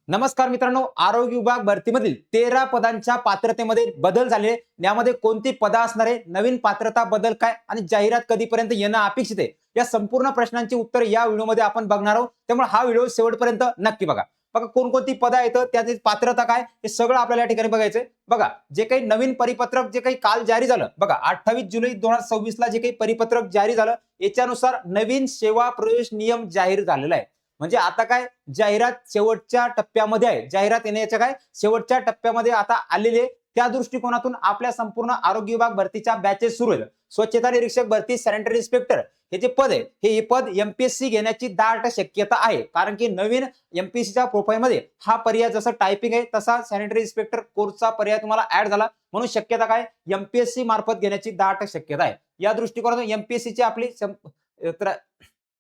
नमस्कार मित्रांनो, आरोग्य विभाग भरतीमधील 13 पदांच्या पात्रतेमध्ये बदल झाले. यामध्ये कोणती पदं असणार आहे, नवीन पात्रता बदल काय आणि जाहिरात कधीपर्यंत येणं अपेक्षित आहे, या संपूर्ण प्रश्नांची उत्तर या व्हिडिओमध्ये आपण बघणार आहोत. त्यामुळे हा व्हिडिओ शेवटपर्यंत नक्की बघा. बघा कोणकोणती पदं आहेत, त्याची पात्रता काय, हे सगळं आपल्याला या ठिकाणी बघायचंय. बघा, जे काही नवीन परिपत्रक जे काही काल जारी झालं, बघा 28 जुलै 2026 ला जे काही परिपत्रक जारी झालं, याच्यानुसार नवीन सेवा प्रवेश नियम जाहीर झालेला आहे. म्हणजे आता काय, जाहिरात शेवटच्या टप्प्यामध्ये आहे. जाहिरात येण्याच्या काय शेवटच्या टप्प्यामध्ये आता आलेले आहे. त्या दृष्टिकोनातून आपल्या संपूर्ण आरोग्य विभाग भरतीच्या बॅचेस सुरू आहेत. स्वच्छता निरीक्षक भरती, सॅनिटरी इन्स्पेक्टर हे जे पद आहे, हे पद एमपीएससी घेण्याची दाट शक्यता आहे. कारण की नवीन एमपीएससीच्या प्रोफाईलमध्ये हा पर्याय जसं टायपिंग आहे तसा सॅनिटरी इन्स्पेक्टर कोर्सचा पर्याय तुम्हाला ऍड झाला. म्हणून शक्यता काय, एमपीएससी मार्फत घेण्याची दाट शक्यता आहे. या दृष्टिकोनातून एमपीएससीची आपली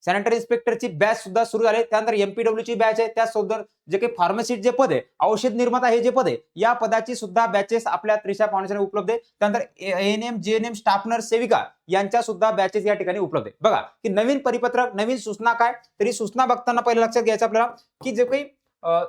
सॅनिटरी इन्स्पेक्टरची बॅच सुद्धा सुरू झाली. त्यानंतर एमपीडब्ल्यूची बॅच आहे. त्यासोबत जे काही फार्मसिस्ट जे पद आहे, औषध निर्माता हे जे पद आहे, या पदाची सुद्धा बॅचेस आपल्या त्रिशा फाउंडेशन उपलब्ध आहे. त्यानंतर एएनएम, जेएनएम, स्टाफ नर्स, सेविका यांच्या सुद्धा बॅचेस या ठिकाणी उपलब्ध आहे. बघा की नवीन परिपत्रक, नवीन सूचना काय, तरी सूचना बघताना पहिलं लक्षात घ्यायचं आपल्याला की जे काही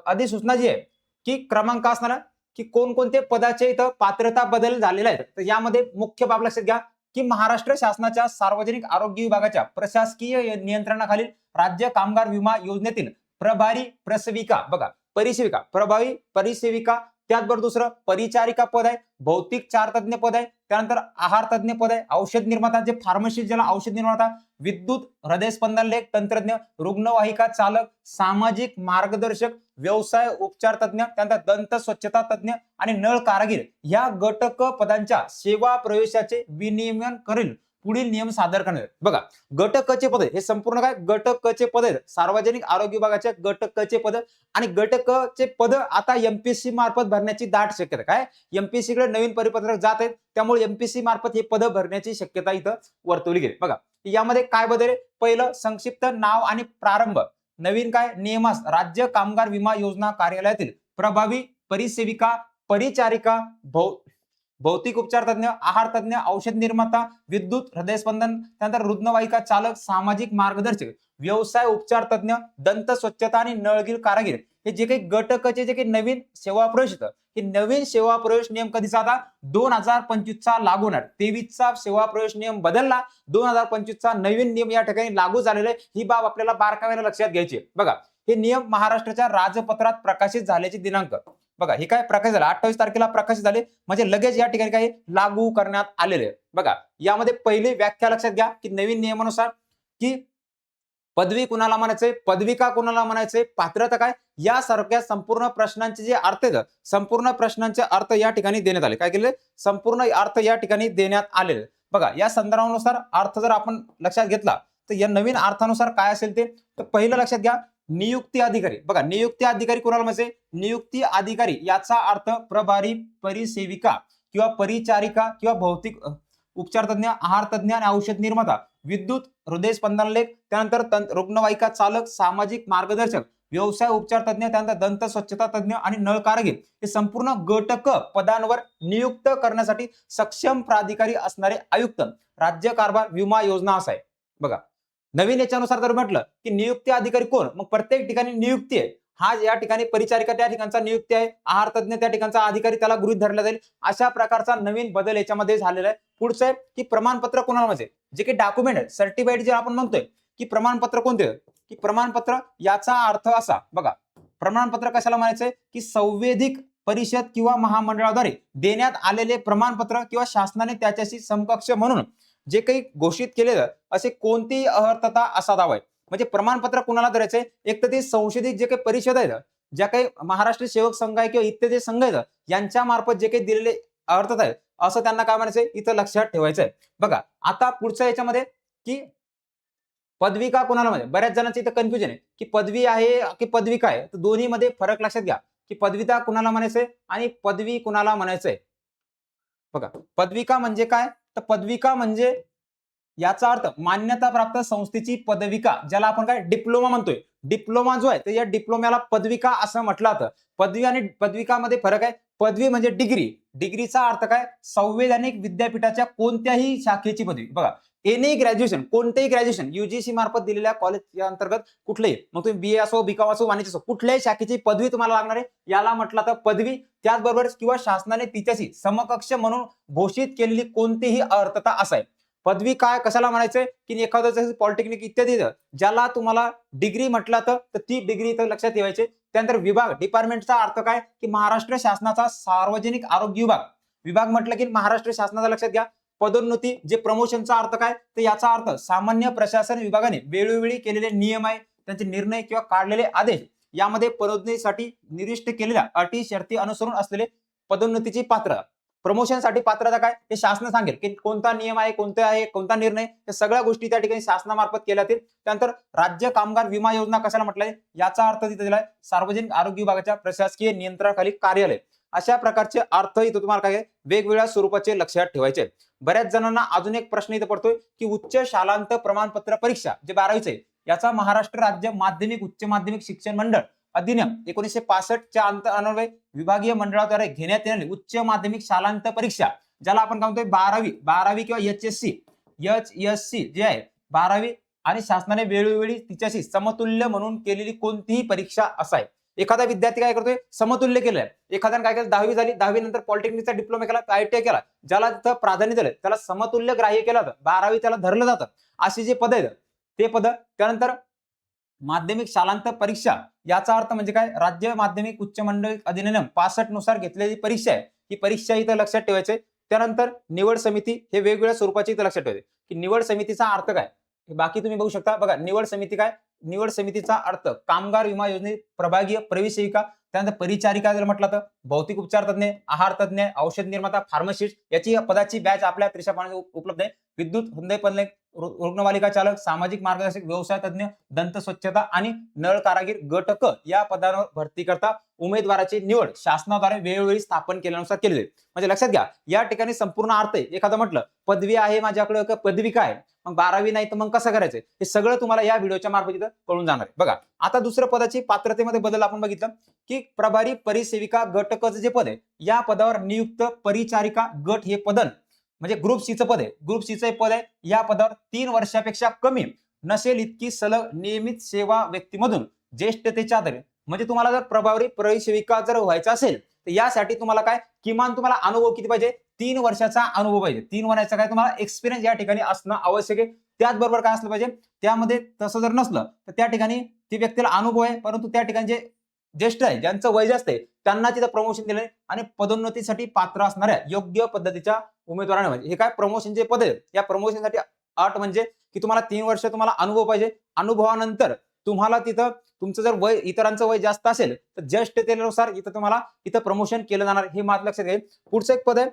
अधिसूचना जी आहे की क्रमांक असणार की कोणकोणते पदाचे इथं पात्रता बदल झालेला आहे. तर यामध्ये मुख्य बाब लक्षात घ्या की महाराष्ट्र शासनाच्या सार्वजनिक आरोग्य विभागाच्या प्रशासकीय नियंत्रणाखालील राज्य कामगार विमा योजनेतील प्रभारी प्रसविका, बघा परिसेविका, प्रभावी परिसेविका, त्याचबरोबर दुसरं परिचारिका पद आहे, भौतिक चार तज्ञ पद आहे, त्यानंतर आहार तज्ञ पद आहे, औषध निर्माता जे फार्मसिस्ट ज्याला औषध निर्माता, विद्युत हृदयस्पंदन लेख तंत्रज्ञ, रुग्णवाहिका चालक, सामाजिक मार्गदर्शक, व्यवसाय उपचार तज्ञ, त्यानंतर दंत स्वच्छता तज्ञ आणि नळ कारागीर या गट क पदांच्या सेवा प्रवेशाचे विनियमन करेल पुढील नियम सादर करण्यात. बघा गट क चे पद हे संपूर्ण काय, गट क चे पद आहेत सार्वजनिक आरोग्य विभागाच्या गट क चे पद. आणि गट क चे पद आता एमपीएससी मार्फत भरण्याची दाट शक्यता. काय, एमपीएससी कडे नवीन परिपत्रक जात आहेत, त्यामुळे एमपीएससी मार्फत हे पद भरण्याची शक्यता इथं वर्तवली गेली. बघा यामध्ये काय बदल आहे, पहिलं संक्षिप्त नाव आणि प्रारंभ. नवीन काय, नियमास राज्य कामगार विमा योजना कार्यालयातील प्रभावी परिसेविका, परिचारिका, भौतिक उपचार तज्ञ, आहार तज्ञ, औषध निर्माता, विद्युत हृदयस्पंदन, त्यानंतर रुग्णवाहिका चालक, सामाजिक मार्गदर्शक, व्यवसाय उपचार तज्ञ, दंत स्वच्छता आणि नळगीर कारागीर हे जे काही गट क चे जे काही नवीन सेवा प्रवेश येतं, हे नवीन सेवा प्रवेश नियम कधीचा आता 2025 चा लागू होणार. 23 चा सेवा प्रवेश नियम बदलला, 2025 चा नवीन नियम या ठिकाणी लागू झालेला आहे. ही बाब आपल्याला बारकाव्याने लक्षात घ्यायची आहे. बघा हे नियम महाराष्ट्राच्या राजपत्रात प्रकाशित झाल्याचे दिनांक, बघा हे काय प्रकाशित झाला 28 तारखेला प्रकाशित झाले, म्हणजे लगेच या ठिकाणी काय लागू करण्यात आलेले. बघा यामध्ये पहिली व्याख्या लक्षात घ्या की नवीन नियमानुसार की पदवी कुणाला म्हणायचंय, पदविका कुणाला म्हणायचंय, पात्रता काय, यासारख्या संपूर्ण प्रश्नांचे जे अर्थ आहेत, संपूर्ण प्रश्नांचे अर्थ या ठिकाणी देण्यात आले. काय केले, संपूर्ण अर्थ या ठिकाणी देण्यात आलेले. बघा या संदर्भानुसार अर्थ जर आपण लक्षात घेतला तर या नवीन अर्थानुसार काय असेल ते, तर पहिलं लक्षात घ्या नियुक्ती अधिकारी. बघा नियुक्ती अधिकारी कोणाला म्हणायचे, नियुक्ती अधिकारी याचा अर्थ प्रभारी परिसेविका किंवा परिचारिका किंवा भौतिक उपचार तज्ञ, आहार तज्ञ आणि औषध निर्माता, विद्युत हृदयस्पंदन लेख, त्यानंतर रुग्णवाहिका चालक, सामाजिक मार्गदर्शक, व्यवसाय उपचार तज्ञ, त्यानंतर दंत स्वच्छता तज्ञ आणि नळ कारागीर हे संपूर्ण गट क पदांवर नियुक्त करण्यासाठी सक्षम प्राधिकारी असणारे आयुक्त राज्य कारभार विमा योजना असा आहे. बघा नवीन याच्यानुसार जर म्हटलं की नियुक्ती अधिकारी कोण, मग प्रत्येक ठिकाणी नियुक्ती आहे. हा या ठिकाणी परिचारिका त्या ठिकाणचा नियुक्ती आहे, आहार तज्ञ त्या ठिकाणचा अधिकारी त्याला गृहीत धरला जाईल. अशा प्रकारचा नवीन बदल याच्यामध्ये झालेला आहे. पुढचं आहे की प्रमाणपत्र कोणाला म्हणजे, जे काही डॉक्युमेंट आहे सर्टिफाईड जे आपण म्हणतोय की प्रमाणपत्र कोणते, की प्रमाणपत्र याचा अर्थ असा, बघा प्रमाणपत्र कशाला म्हणायचंय की संवेदिक परिषद किंवा महामंडळाद्वारे देण्यात आलेले प्रमाणपत्र किंवा शासनाने त्याच्याशी समकक्ष म्हणून जे काही घोषित केलेलं असे कोणतीही अर्थता असा दावा आहे. म्हणजे प्रमाणपत्र कुणाला धरायचंय, एक तर ते संशोधित जे काही परिषद आहेत, ज्या काही महाराष्ट्र सेवक संघ आहे किंवा इत्यादी संघ आहेत, यांच्या मार्फत जे काही दिलेले अर्थता आहे असं त्यांना काय म्हणायचंय इथं लक्षात ठेवायचंय. बघा आता पुढच्या याच्यामध्ये की पदविका कुणाला म्हणजे, बऱ्याच जणांचं इथं कन्फ्युजन आहे की पदवी आहे की पदविका आहे, तर दोन्ही मध्ये फरक लक्षात घ्या की पदविका कुणाला म्हणायचंय आणि पदवी कुणाला म्हणायचंय. बघा पदविका म्हणजे काय, तर पदविका म्हणजे याचा अर्थ मान्यता प्राप्त संस्थेची पदविका, ज्याला आपण काय डिप्लोमा म्हणतोय. डिप्लोमा जो आहे तर या डिप्लोम्याला पदविका असं म्हटलं जातं. पदवी आणि पदविकामध्ये फरक आहे. पदवी म्हणजे डिग्री, डिग्रीचा अर्थ काय, संवैधानिक विद्यापीठाच्या कोणत्याही शाखेची पदवी. बघा एनी ग्रॅज्युएशन, कोणतेही ग्रॅज्युएशन युजीसी मार्फत दिलेल्या कॉलेजच्या अंतर्गत कुठलेही, मग तुम्ही बीए असो, बीकॉम असो, वाणिज्य असो, कुठल्याही शाखेची पदवी तुम्हाला लागणार आहे, याला म्हटलं तर पदवी. त्याचबरोबर किंवा शासनाने तिच्याशी समकक्ष म्हणून घोषित केलेली कोणतीही अर्थता असाय. पदवी काय कशाला म्हणायचंय, की एखादं पॉलिटेक्निक इत्यादी ज्याला तुम्हाला डिग्री म्हटलं तर ती डिग्री इथं लक्षात ठेवायची. त्यानंतर विभाग, डिपार्टमेंटचा अर्थ काय, की महाराष्ट्र शासनाचा सार्वजनिक आरोग्य विभाग. विभाग म्हटलं की महाराष्ट्र शासनाचा लक्षात घ्या. पदोन्नती, जे प्रमोशनचा अर्थ काय, तर याचा अर्थ सामान्य प्रशासन विभागाने वेळोवेळी केलेले नियम आहे, त्यांचे निर्णय किंवा काढलेले आदेश यामध्ये पदोन्नतीसाठी निर्दिष्ट केलेल्या अटी शर्ती अनुसरून असलेले पदोन्नतीची पात्रता. प्रमोशनसाठी पात्रता काय, हे शासन सांगेल की कोणता नियम आहे, कोणता आहे, कोणता निर्णय, या सगळ्या गोष्टी त्या ठिकाणी शासनामार्फत केल्या जातील. त्यानंतर राज्य कामगार विमा योजना कशाला म्हटलंय, याचा अर्थ तिथे दिलाय सार्वजनिक आरोग्य विभागाच्या प्रशासकीय नियंत्रणाखाली कार्यालय. अशा प्रकारचे अर्थ इथं तुम्हाला काय वेगवेगळ्या स्वरूपाचे लक्षात ठेवायचे. बऱ्याच जणांना अजून एक प्रश्न इथं पडतोय की उच्च शालांत प्रमाणपत्र परीक्षा जे 12वीचे, याचा महाराष्ट्र राज्य माध्यमिक उच्च माध्यमिक शिक्षण मंडळ अधिनियम 1965 च्या अन्वये विभागीय मंडळाद्वारे घेण्यात येणारी उच्च माध्यमिक शालांत परीक्षा, ज्याला आपण काय म्हणतोय बारावी किंवा एचएससी जे आहे 12वी, आणि शासनाने वेळोवेळी तिच्याशी समतुल्य म्हणून केलेली कोणतीही परीक्षा असाय. एखादा विद्यार्थी काय करतोय, समतुल्य केलंय. एखाद्याने काय केलं, 10वी झाली, 10वी नंतर पॉलिटेक्निकचा डिप्लोमा केला, आयटीआय केला, ज्याला तिथं प्राधान्य दिलं त्याला समतुल्य ग्राह्य केलं जातं, 12वी त्याला धरलं जातं. अशी जे पद आहेत ते पद. त्यानंतर माध्यमिक शालांत परीक्षा, याचा अर्थ म्हणजे काय, राज्य माध्यमिक उच्च मंडळ अधिनियम 65 नुसार घेतलेली परीक्षा आहे, ही परीक्षा इथं लक्षात ठेवायची. त्यानंतर निवड समिती, हे वेगवेगळ्या स्वरूपाची इथं लक्षात ठेवायचे की निवड समितीचा अर्थ काय, बाकी तुम्ही बघू शकता. बघा निवड समिती काय, निवड समितीचा अर्थ कामगार विमा योजने प्रभागीय प्रवेशिका, त्यानंतर परिचारिका जर म्हटलं तर भौतिक उपचार तज्ञ, आहार तज्ञ, औषध निर्माता, फार्मासिस्ट, याची पदाची बॅच आपल्या त्रिशा उपलब्ध आहे. विद्युत हृदय रुग्णवालिका चालक, सामाजिक मार्गदर्शक, व्यवसाय तज्ञ, दंत स्वच्छता आणि नळ कारागीर गट क या पदांवर भरती करता उमेदवाराची निवड शासनाद्वारे वेळोवेळी स्थापन केल्यानुसार केली जाईल. म्हणजे लक्षात घ्या, या ठिकाणी संपूर्ण अर्थ आहे. एखादं म्हटलं पदवी आहे माझ्याकडे, पदवी काय, मग 12वी नाही तर मग कसं करायचंय, हे सगळं तुम्हाला या व्हिडिओच्या मार्फत इथं कळून जाणार आहे. बघा आता दुसरं पदाची पात्रतेमध्ये बदल आपण बघितलं की प्रभारी परिसेविका गट क जे पद आहे, या पदावर नियुक्त परिचारिका गट हे पद म्हणजे ग्रुप सीचं पद आहे. ग्रुप सीचं पद आहे, या पदावर 3 वर्षापेक्षा कमी नसेल इतकी सलग नियमित सेवा व्यक्तीमधून ज्येष्ठतेच्या आधारे, म्हणजे तुम्हाला जर प्रभारी परिसेविका जर व्हायचं असेल तर यासाठी तुम्हाला काय, किमान तुम्हाला अनुभव किती पाहिजे, 3 वर्षाचा अनुभव पाहिजे. 3 वर्षाचा काय तुम्हाला एक्सपिरियन्स या ठिकाणी असणं आवश्यक आहे. त्याचबरोबर काय असलं पाहिजे, त्यामध्ये तसं जर नसलं तर त्या ठिकाणी ती व्यक्तीला अनुभव आहे, परंतु त्या ठिकाणी जे ज्येष्ठ आहे, ज्यांचं वय जास्त आहे, त्यांना तिथं प्रमोशन दिलंय आणि पदोन्नतीसाठी पात्र असणाऱ्या योग्य पद्धतीच्या उमेदवारांना म्हणजे हे काय प्रमोशनचे पद आहेत, या प्रमोशनसाठी अट म्हणजे की तुम्हाला 3 वर्ष तुम्हाला अनुभव पाहिजे. अनुभवानंतर तुम्हाला तिथं तुमचं जर वय इतरांचं वय जास्त असेल तर ज्येष्ठतेनुसार इथं तुम्हाला इथं प्रमोशन केलं जाणार, हे मात्र लक्षात घ्या. पुढचं एक पद आहे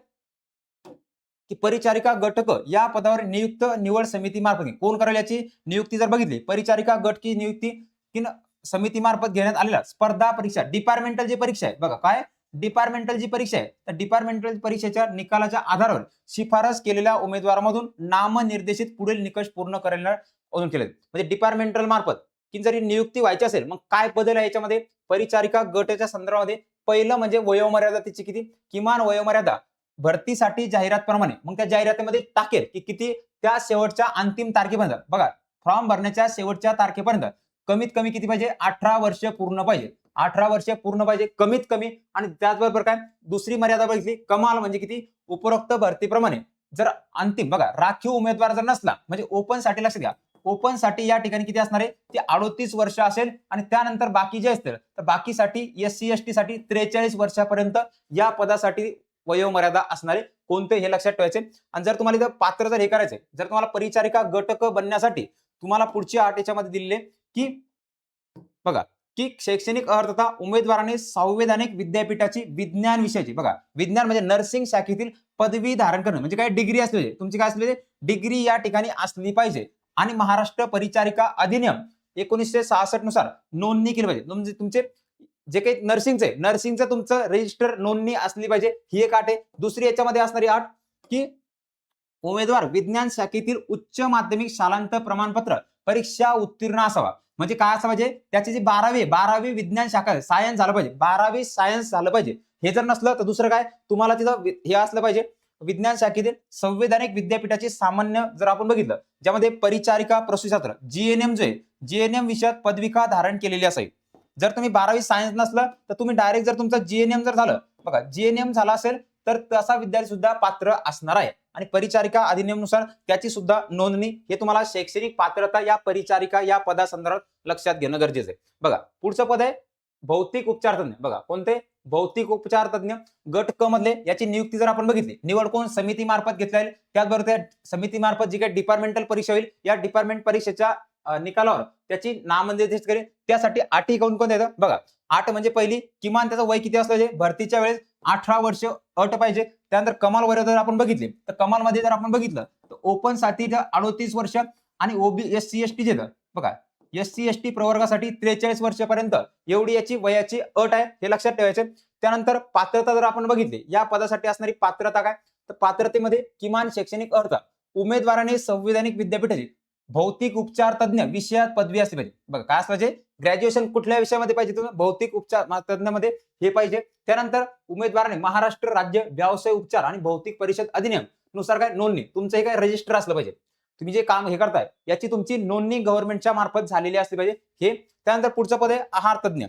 की परिचारिका गट क या पदावर नियुक्त निवड समिती मार्फत. कोण करेल याची नियुक्ती जर बघितली, परिचारिका गट की नियुक्ती की समिती मार्फत घेण्यात आलेल्या स्पर्धा परीक्षा, डिपार्टमेंटल जी परीक्षा आहे, बघा काय डिपार्टमेंटल जी परीक्षा आहे, तर डिपार्टमेंटल परीक्षेच्या निकालाच्या आधारावर शिफारस केलेल्या उमेदवारामधून नामनिर्देशित पुढील निकष पूर्ण करायला केले. म्हणजे डिपार्टमेंटल मार्फत की जरी नियुक्ती व्हायची असेल, मग काय बदल आहे याच्यामध्ये, परिचारिका गटाच्या संदर्भामध्ये पहिलं म्हणजे वयोमर्यादा, तिची किती किमान वयोमर्यादा भरतीसाठी जाहिरात प्रमाणे, मग त्या जाहिरातीमध्ये टाकेल की किती, त्या शेवटच्या अंतिम तारखेपर्यंत, बघा फॉर्म भरण्याच्या शेवटच्या तारखेपर्यंत कमीत कमी किती पाहिजे, 18 वर्ष पूर्ण पाहिजे. 18 वर्ष पूर्ण पाहिजे कमीत कमी. आणि त्याचबरोबर काय दुसरी मर्यादा बघितली, कमाल म्हणजे किती, उपरोक्त भरतीप्रमाणे जर अंतिम, बघा राखीव उमेदवार जर नसला, म्हणजे ओपन साठी लक्ष द्या, ओपन साठी या ठिकाणी किती असणार आहे, ते 38 वर्ष असेल. आणि त्यानंतर बाकी जे असतील तर बाकीसाठी एससी एसटी साठी 43 वर्षापर्यंत या पदासाठी वयोमर्यादा असणारे कोणते, हे लक्षात ठेवायचे. आणि जर तुम्हाला इथं पात्र जर हे करायचंय, जर तुम्हाला परिचारिका गटक बनण्यासाठी तुम्हाला पुढची अट याच्यामध्ये दिलेली की बघा की शैक्षणिक अर्हता उमेदवाराने संवैधानिक विद्यापीठाची विज्ञान विषयाची, बघा विज्ञान म्हणजे नर्सिंग शाखेतील पदवी धारण करणं, म्हणजे काय डिग्री असली पाहिजे, तुमची काय असली पाहिजे, डिग्री या ठिकाणी असली पाहिजे. आणि महाराष्ट्र परिचारिका अधिनियम 1966 नुसार नोंदणी केली पाहिजे. म्हणजे तुमचे जे काही नर्सिंगचं तुमचं रजिस्टर नोंदणी असली पाहिजे, ही एक अट आहे. दुसरी याच्यामध्ये असणारी अट की उमेदवार विज्ञान शाखेतील उच्च माध्यमिक शालांत प्रमाणपत्र परीक्षा उत्तीर्ण असावा. म्हणजे काय असं पाहिजे, त्याची जी 12वी विज्ञान शाखा सायन्स झालं पाहिजे, 12वी सायन्स झालं पाहिजे. हे जर नसलं तर दुसरं काय, तुम्हाला तिथं हे असलं पाहिजे विज्ञान शाखेतील संवैधानिक विद्यापीठाची सामान्य जर आपण बघितलं, ज्यामध्ये परिचारिका प्रसूतीशास्त्र जीएनएम जो आहे, जीएनएम विषयात पदविका धारण केलेली असेल. जर तुम्ही 12वी सायन्स नसलं तर तुम्ही डायरेक्ट जर तुमचं जीएनएम जर झालं, बघा जीएनएम झाला असेल तर तसा विद्यार्थी सुद्धा पात्र असणार आहे. आणि परिचारिका अधिनियमानुसार त्याची सुद्धा नोंदणी, हे तुम्हाला शैक्षणिक पात्रता या परिचारिका या पदासंदर्भात लक्षात घेणं गरजेचं आहे. बघा पुढचं पद आहे भौतिक उपचार तज्ञ. बघा कोणते? भौतिक उपचार तज्ञ. गट क मधले याची नियुक्ती जर आपण बघितली, निवड कोण? समिती मार्फत घेतला जाईल. त्याचबरोबर त्या समिती मार्फत जी काही डिपार्टमेंटल परीक्षा होईल, या डिपार्टमेंट परीक्षेच्या निकालावर त्याची नामनिर्देशित करेल. त्यासाठी अटी कोणकोणत्या आहेत? बघा 8 म्हणजे पहिली, किमान त्याचं वय किती असलं पाहिजे? भरतीच्या वेळेस 18 वर्ष अट पाहिजे. त्यानंतर कमाल वय जर आपण बघितले तर कमाल मध्ये जर आपण बघितलं तर ओपन साठी 38 वर्ष आणि ओबी एससी एसटी जे बघा एससी एसटी प्रवर्गासाठी 43 वर्षापर्यंत एवढी याची वयाची अट आहे, हे लक्षात ठेवायचे. त्यानंतर पात्रता जर आपण बघितली, या पदासाठी असणारी पात्रता काय? तर पात्रतेमध्ये किमान शैक्षणिक अर्हता, उमेदवाराने संवैधानिक विद्यापीठाची भौतिक उपचार तज्ञ विषयात पदवी असली पाहिजे. बघा काय असलं पाहिजे? ग्रॅज्युएशन कुठल्या विषयामध्ये पाहिजे? तुम्ही भौतिक उपचार तज्ञमध्ये हे पाहिजे. त्यानंतर उमेदवाराने महाराष्ट्र राज्य व्यवसाय उपचार आणि भौतिक परिषद अधिनियम नुसार काय नोंदणी, तुमचं हे काय रजिस्टर असलं पाहिजे. तुम्ही जे काम हे करताय याची तुमची नोंदणी गव्हर्नमेंटच्या मार्फत झालेली असली पाहिजे हे. त्यानंतर पुढचं पद आहे आहार तज्ञ.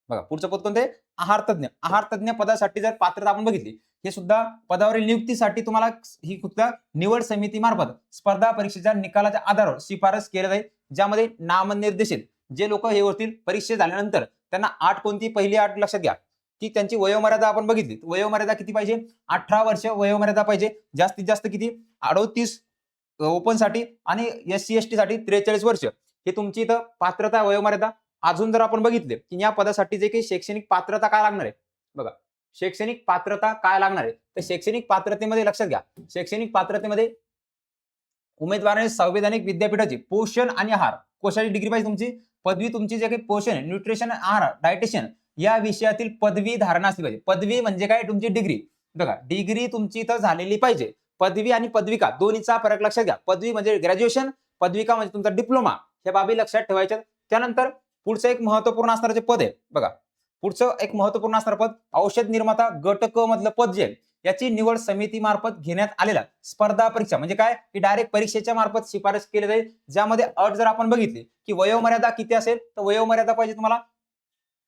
बघा पुढचं पद कोणते? आहार तज्ञ. आहार तज्ञ पदासाठी जर पात्रता आपण बघितली, हे सुद्धा पदावरील नियुक्तीसाठी तुम्हाला ही सुद्धा निवड समिती मार्फत स्पर्धा परीक्षेच्या निकालाच्या आधारावर शिफारस केली जाईल, ज्यामध्ये नामनिर्देशित जे लोक हे होतील परीक्षा झाल्यानंतर त्यांना 8 कोणती? पहिली 8 लक्षात घ्या की त्यांची वयोमर्यादा आपण बघितली, वयोमर्यादा किती पाहिजे? 18 वर्ष वयोमर्यादा पाहिजे. जास्तीत जास्त किती? 38 ओपन साठी आणि एससी एसटी साठी 43 वर्ष, हे तुमची इथं पात्रता वयोमर्यादा. अजून जर आपण बघितले की या पदासाठी जे काही शैक्षणिक पात्रता काय लागणार आहे, बघा शैक्षणिक पात्रता काय लागणार आहे, तर शैक्षणिक पात्रतेमध्ये लक्षात घ्या, शैक्षणिक पात्रतेमध्ये उमेदवाराने संवैधानिक विद्यापीठाची पोषण आणि आहार कोशाची डिग्री पाहिजे. तुमची पदवी, तुमची जे काही पोषण न्यूट्रिशन आहार डायटिशियन या विषयातील पदवी धारणा असली पाहिजे. पदवी म्हणजे काय? तुमची डिग्री. बघा डिग्री तुमची इथं झालेली पाहिजे. पदवी आणि पदविका दोन्हीचा फरक लक्षात घ्या. पदवी म्हणजे ग्रॅज्युएशन, पदविका म्हणजे तुमचा डिप्लोमा. हे बाबी लक्षात ठेवायच्या. त्यानंतर पुढचं एक महत्वपूर्ण असणारं जे पद आहे, बघा पुढचं एक महत्वपूर्ण असणारं पद औषध निर्माता गट क मधलं पद जे याची निवड समिती मार्फत घेण्यात आलेला स्पर्धा परीक्षा म्हणजे काय? की डायरेक्ट परीक्षेच्या मार्फत शिफारस केली जाईल, ज्यामध्ये अट जर आपण बघितली की वयोमर्यादा किती असेल, तर वयोमर्यादा पाहिजे तुम्हाला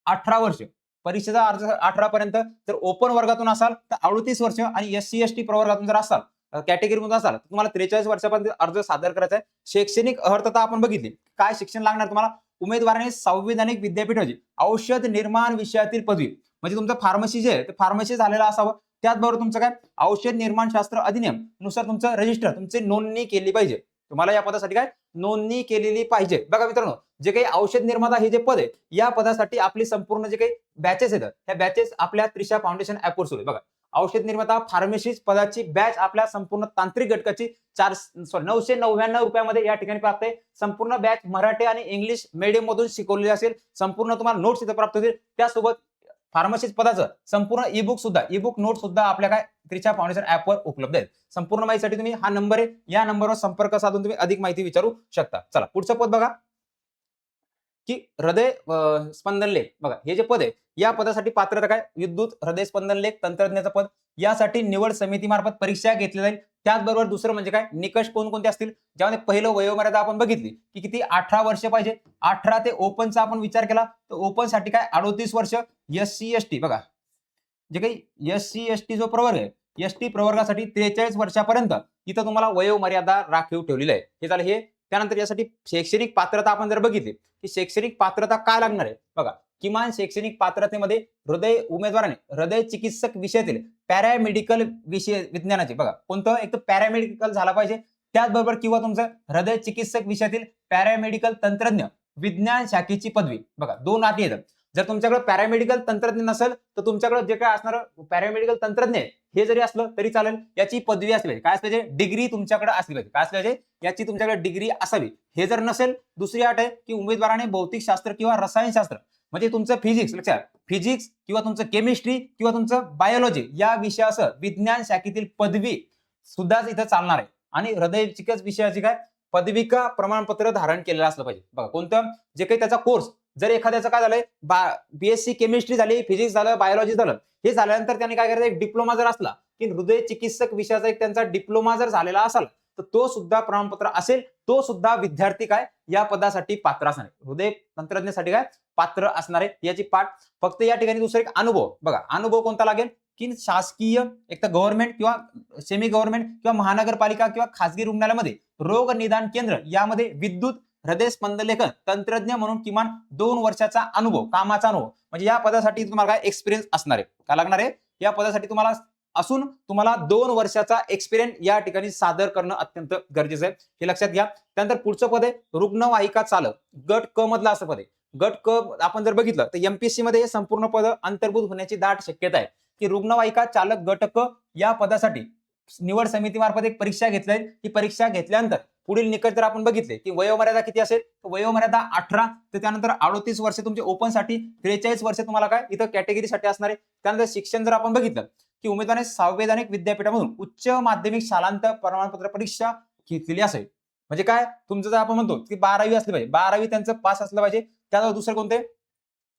18 वर्ष. परीक्षेचा अर्ज 18 पर्यंत. जर ओपन वर्गातून असाल तर 38 वर्ष आणि एससी एसटी प्रवर्गातून जर असाल, कॅटेगरीमधून असाल तर तुम्हाला 43 वर्षापर्यंत अर्ज सादर करायचा आहे. शैक्षणिक अर्हता आपण बघितली, काय शिक्षण लागणार तुम्हाला? उमेदवाराने संवैधानिक विद्यापीठाची औषध निर्माण विषयातील पदवी म्हणजे तुमचं फार्मसी जे आहे ते फार्मसी झालेलं असावं. त्याचबरोबर तुमचं काय? औषध निर्माण शास्त्र अधिनियम नुसार तुमचं रजिस्टर, तुमची नोंदणी केली पाहिजे. तुम्हाला या पदासाठी काय? नोंदणी केलेली पाहिजे. बघा मित्रांनो, जे काही औषध निर्माता हे जे पद आहे, या पदासाठी आपली संपूर्ण जे काही बॅचेस आहेत, त्या बॅचेस आपल्या त्रिशा फाउंडेशन ऍपवर सुरू आहे. बघा औषध निर्माता फार्मसिस्ट पदाची बॅच आपल्या संपूर्ण तांत्रिक घटकाची 999 रुपयामध्ये या ठिकाणी प्राप्त आहे. संपूर्ण बॅच मराठी आणि इंग्लिश मीडियम मधून शिकवलेली असेल. संपूर्ण तुम्हाला नोट्स इथे प्राप्त होतील. त्यासोबत फार्मसिस्ट पदाचं संपूर्ण ईबुक नोट सुद्धा आपल्या काय त्रिशा फाउंडेशन ऍपवर उपलब्ध आहेत. संपूर्ण माहितीसाठी तुम्ही हा नंबर आहे, या नंबरवर संपर्क साधून तुम्ही अधिक माहिती विचारू शकता. चला पुढचं पद बघा की हृदय स्पंदन लेख. बघा हे जे पद आहे, या पदासाठी पात्रता काय? विद्युत हृदय स्पंदन लेख तंत्रज्ञाचं पद. यासाठी निवड समिती मार्फत परीक्षा घेतली जाईल. त्याचबरोबर दुसरं म्हणजे काय? निकष कोणकोणते असतील, ज्यामध्ये पहिलं वयोमर्यादा आपण बघितली की किती? 18 वर्ष पाहिजे. 18 ते ओपनचा आपण विचार केला तर ओपन साठी काय? 38 वर्ष. एससी एसटी बघा जे काही एससी एसटी जो प्रवर्ग आहे, एसटी प्रवर्गासाठी 43 वर्षापर्यंत इथं तुम्हाला वयोमर्यादा राखीव ठेवलेली आहे. हे झालं हे. त्यानंतर यासाठी शैक्षणिक पात्रता आपण जर बघितली की शैक्षणिक पात्रता काय लागणार आहे, बघा किमान शैक्षणिक पात्रतेमध्ये उमेदवाराने हृदय चिकित्सक विषयातील पॅरामेडिकल विषय विज्ञानाचे, बघा कोणतं? एक तर पॅरामेडिकल झाला पाहिजे. त्याचबरोबर किंवा तुमचं हृदय चिकित्सक विषयातील पॅरामेडिकल तंत्रज्ञ विज्ञान शाखेची पदवी. बघा 2 अटी आहेत. जर तुमच्याकडे पॅरामेडिकल तंत्रज्ञ नसेल तर तुमच्याकडे जे काय असणार पॅरामेडिकल तंत्रज्ञ हे जरी असलं तरी चालेल, याची पदवी असली पाहिजे. काय असली पाहिजे? डिग्री तुमच्याकडे असली पाहिजे. काय असली पाहिजे? याची तुमच्याकडे डिग्री असावी. हे जर नसेल, दुसरी अट आहे की उमेदवाराने भौतिकशास्त्र किंवा रसायनशास्त्र म्हणजे तुमचं फिजिक्स लक्षात, फिजिक्स किंवा तुमचं केमिस्ट्री किंवा तुमचं बायोलॉजी या विषयासह विज्ञान शाखेतील पदवी सुद्धा इथं चालणार आहे. आणि हृदय चिकित्सक विषयाची काय? पदविका प्रमाणपत्र धारण केलेलं असलं पाहिजे. बघा कोणतं? जे काही त्याचा कोर्स जर एखाद्याचं काय झालंय, बीएससी केमिस्ट्री झाली, फिजिक्स झालं, बायोलॉजी झालं, हे झाल्यानंतर त्यांनी काय करायचं? एक डिप्लोमा जर असला की हृदय चिकित्सक विषयाचा एक त्यांचा डिप्लोमा जर झालेला असेल तर तो सुद्धा प्रमाणपत्र असेल, तो सुद्धा विद्यार्थी काय या पदासाठी पात्र असणार आहे. हृदय तंत्रज्ञासाठी काय पात्र असणार आहे याची पाठ. फक्त या ठिकाणी दुसरा एक अनुभव बघा, अनुभव कोणता लागेल की शासकीय एक तर गव्हर्नमेंट किंवा सेमी गव्हर्नमेंट किंवा महानगरपालिका किंवा खासगी रुग्णालयामध्ये रोग निदान केंद्र यामध्ये विद्युत हृदय स्पंदलेखन तंत्रज्ञ म्हणून किमान 2 वर्षाचा अनुभव, कामाचा अनुभव, म्हणजे या पदासाठी तुम्हाला काय एक्सपिरियन्स असणार आहे. काय लागणार आहे या पदासाठी तुम्हाला असून तुम्हाला 2 वर्षाचा एक्सपिरियन्स या ठिकाणी सादर करणं अत्यंत गरजेचं आहे, हे लक्षात घ्या. त्यानंतर पुढचं पद आहे रुग्णवाहिका चालक, गट क मधला असं पद आहे. गट क आपण जर बघितलं तर एमपीएससी मध्ये हे संपूर्ण पद अंतर्भूत होण्याची दाट शक्यता आहे की रुग्णवाहिका चालक गट क या पदासाठी निवड समितीमार्फत एक परीक्षा घेतली. ही परीक्षा घेतल्यानंतर पुढील निकष जर आपण बघितले की वयोमर्यादा किती असेल, वयोमर्यादा 18 तर त्यानंतर 38 वर्ष तुमचे ओपन साठी, 43 वर्ष तुम्हाला काय इथं कॅटेगरीसाठी असणार आहे. त्यानंतर शिक्षण जर आपण बघितलं की उमेदवाराने संवैधानिक विद्यापीठामधून उच्च माध्यमिक शालांत प्रमाणपत्र परीक्षा घेतलेली असेल. म्हणजे काय तुमचं जर आपण म्हणतो की 12वी असली पाहिजे, 12वी त्यांचं पास असलं पाहिजे. त्यानंतर दुसरे कोणते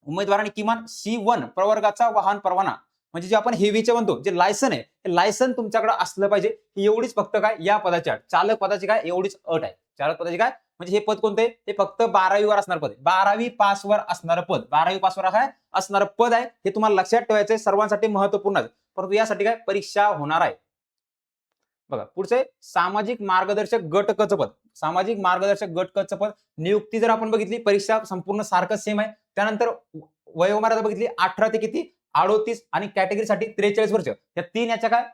उमेदवारांनी किमान C1 प्रवर्गाचा वाहन परवाना, म्हणजे जे आपण हेवीचे म्हणतो जे लायसन आहे, हे लायसन तुमच्याकडे असलं पाहिजे. ही एवढीच फक्त काय या पदाची अट, चालक पदाची काय एवढीच अट आहे. चालक पदाची काय म्हणजे हे पद कोणते, हे फक्त 12वी वर असणार पद आहे, 12वी पास वर असणारं पद, 12वी पास वर काय असणारं पद आहे. हे तुम्हाला लक्षात ठेवायचं आहे, सर्वांसाठी महत्वपूर्ण आहे. परंतु यासाठी काय परीक्षा होणार आहे. बघा पुढचे सामाजिक मार्गदर्शक गट क चं पद, सामाजिक मार्गदर्शक गट क चं पद नियुक्ती जर आपण बघितली परीक्षा संपूर्ण सारखं सेम आहे. त्यानंतर वयोमर्यादा बघितली 18 ते किती 38 आणि कॅटेगरीसाठी 43 वर्ष, या 3 याच्या काय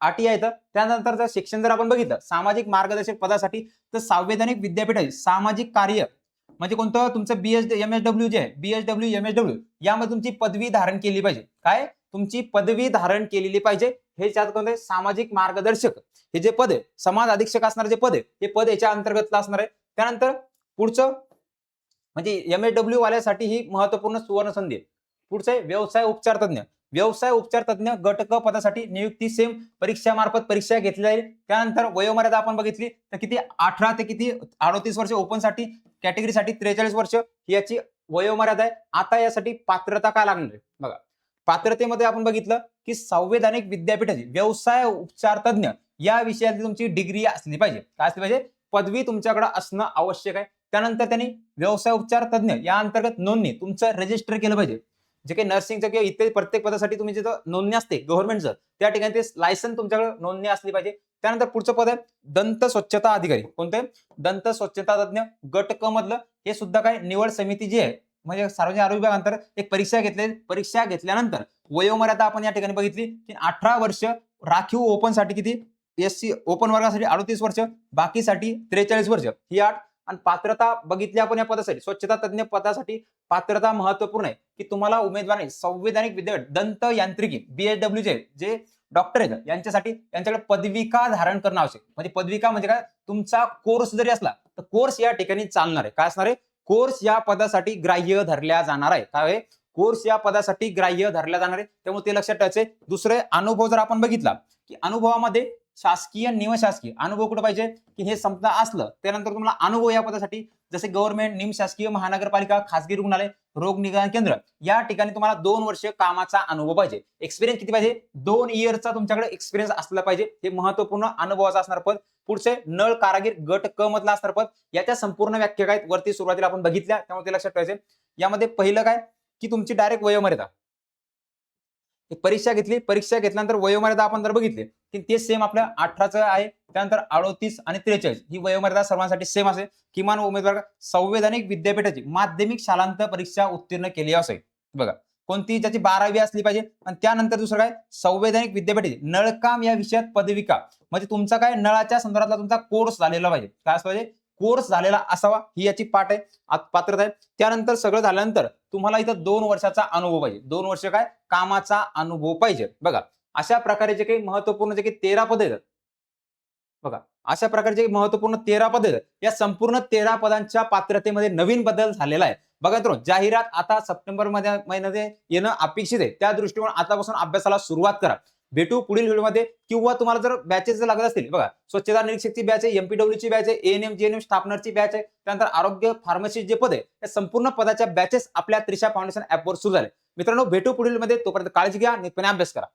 अटी आहेत. त्यानंतर जर शिक्षण जर आपण बघितलं सामाजिक मार्गदर्शक पदासाठी तर संवैधानिक विद्यापीठाचे सामाजिक कार्य म्हणजे कोणतं तुमचं MSW जे आहे, BSW MSW यामध्ये तुमची पदवी धारण केली पाहिजे. काय तुमची पदवी धारण केलेली पाहिजे. हे त्यात कोणते सामाजिक मार्गदर्शक हे जे पद आहे, समाज अधीक्षक असणार जे पद आहे, हे पद याच्या अंतर्गत असणार आहे. त्यानंतर पुढचं म्हणजे MSW वाल्यासाठी ही महत्वपूर्ण सुवर्ण संधी आहे. पुढचे व्यवसाय उपचार तज्ञ, व्यवसाय उपचार तज्ञ गट क पदासाठी नियुक्ती सेम परीक्षामार्फत परीक्षा घेतली जाईल. त्यानंतर वयोमर्यादा आपण बघितली तर किती 18 ते किती 38 वर्ष ओपन साठी, कॅटेगरीसाठी 43 वर्ष ही याची वयोमर्यादा आहे. आता यासाठी पात्रता काय लागणार आहे बघा, पात्रतेमध्ये आपण बघितलं की संवैधानिक विद्यापीठाची व्यवसाय उपचार तज्ञ या विषयातली तुमची डिग्री असली पाहिजे. काय असली पाहिजे, पदवी तुमच्याकडे असणं आवश्यक आहे. त्यानंतर त्यांनी व्यवसाय उपचार तज्ञ या अंतर्गत नोंदणी तुमचं रजिस्टर केलं पाहिजे. जे काही नर्सिंगचं किंवा इतर प्रत्येक पदासाठी तुम्ही जिथं नोंदणी असते गव्हर्नमेंटचं त्या ठिकाणी ते लायसन तुमच्याकडे नोंदणी असली पाहिजे. त्यानंतर पुढचं पद आहे दंत स्वच्छता अधिकारी, कोणते दंत स्वच्छता तज्ञ गट क मधलं, हे सुद्धा काय निवड समिती जी आहे म्हणजे सार्वजनिक आरोग्य विभाग अंतर्गत एक परीक्षा घेतली. परीक्षा घेतल्यानंतर वयोमर्यादा आपण या ठिकाणी बघितली की 18 वर्ष, राखीव ओपन साठी किती SC ओपन वर्गासाठी 38 वर्ष, बाकीसाठी 43 वर्ष ही अट. आणि पात्रता बघितली आपण या पदासाठी स्वच्छता तज्ञ पदासाठी पात्रता महत्वपूर्ण आहे की तुम्हाला उमेदवारांनी संवैधानिक विद्यापीठ दंत यांत्रिकी BSW जे डॉक्टर आहेत यांच्यासाठी यांच्याकडे पदविका धारण करणं आवश्यक. म्हणजे पदविका म्हणजे काय तुमचा कोर्स जरी असला तर कोर्स या ठिकाणी चालणार आहे. काय असणार आहे, कोर्स या पदासाठी ग्राह्य धरल्या जाणार आहे. काय कोर्स या पदासाठी ग्राह्य धरल्या जाणार आहे, त्यामुळे ते लक्षात ठेवायचे. दुसरे अनुभव जर आपण बघितला की अनुभवामध्ये शासकीय निमशासकीय अनुभव कुठे पाहिजे की हे समजा असलं त्यानंतर तुम्हाला अनुभव या पदासाठी जसे गव्हर्नमेंट, निमशासकीय, महानगरपालिका, खासगी रुग्णालय, रोग निदान केंद्र या ठिकाणी तुम्हाला 2 वर्ष कामाचा अनुभव पाहिजे. एक्सपिरियन्स किती पाहिजे, 2 इयरचा तुमच्याकडे एक्सपिरियन्स असला पाहिजे. हे महत्वपूर्ण अनुभवाचा असणार पद. पुढचे नळ कारागीर गट क मधला असणार पद. याच्या संपूर्ण व्याख्या काय वरती सुरुवातीला आपण बघितल्या, त्यामुळे ते लक्षात ठेवायचे. यामध्ये पहिलं काय की तुमची डायरेक्ट वयोमर्यादा, परीक्षा घेतली, परीक्षा घेतल्यानंतर वयोमर्यादा आपण जर बघितली की ते सेम आपल्या 18चं आहे. त्यानंतर 38 आणि 43 ही वयोमर्यादा सर्वांसाठी सेम असेल. किमान उमेदवार संवैधानिक विद्यापीठाची माध्यमिक शालांत परीक्षा उत्तीर्ण केली असेल. बघा कोणती ज्याची 12वी असली पाहिजे. आणि त्यानंतर दुसरं काय संवैधानिक विद्यापीठाची नळकाम या विषयात पदविका, म्हणजे तुमचा काय नळाच्या संदर्भातला तुमचा कोर्स झालेला पाहिजे. काय असं पाहिजे, कोर्स झालेला असावा, ही याची पाठ आहे पात्रता आहे. त्यानंतर सगळं झाल्यानंतर तुम्हाला इथं 2 वर्षाचा अनुभव पाहिजे. 2 वर्ष काय कामाचा अनुभव पाहिजे. बघा अशा प्रकारे जे काही महत्वपूर्ण जे काही 13 पद आहेत बघा, अशा प्रकारचे महत्वपूर्ण 13 पद आहेत. या संपूर्ण 13 पदांच्या पात्रतेमध्ये नवीन बदल झालेला आहे. बघा मित्रांनो, जाहिरात आता सप्टेंबर महिन्यामध्ये येणं अपेक्षित आहे. त्या दृष्टीने आतापासून अभ्यासाला सुरुवात करा. भेटू पुढील व्हिडिओमध्ये. किंवा तुम्हाला जर बॅचेस जर लागत असतील बघा, स्वच्छता निरीक्षकची बॅच आहे, MPW ची बॅच आहे, ANM GNM स्टाफनरची बॅच आहे, त्यानंतर आरोग्य फार्मसी जे पद आहे या संपूर्ण पदाच्या बॅचेस आपल्या त्रिशा फाउंडेशन ऍपवर सुरू झाले. मित्रांनो भेटू पुढील मध्ये, तोपर्यंत काळजी घ्या आणि अभ्यास करा.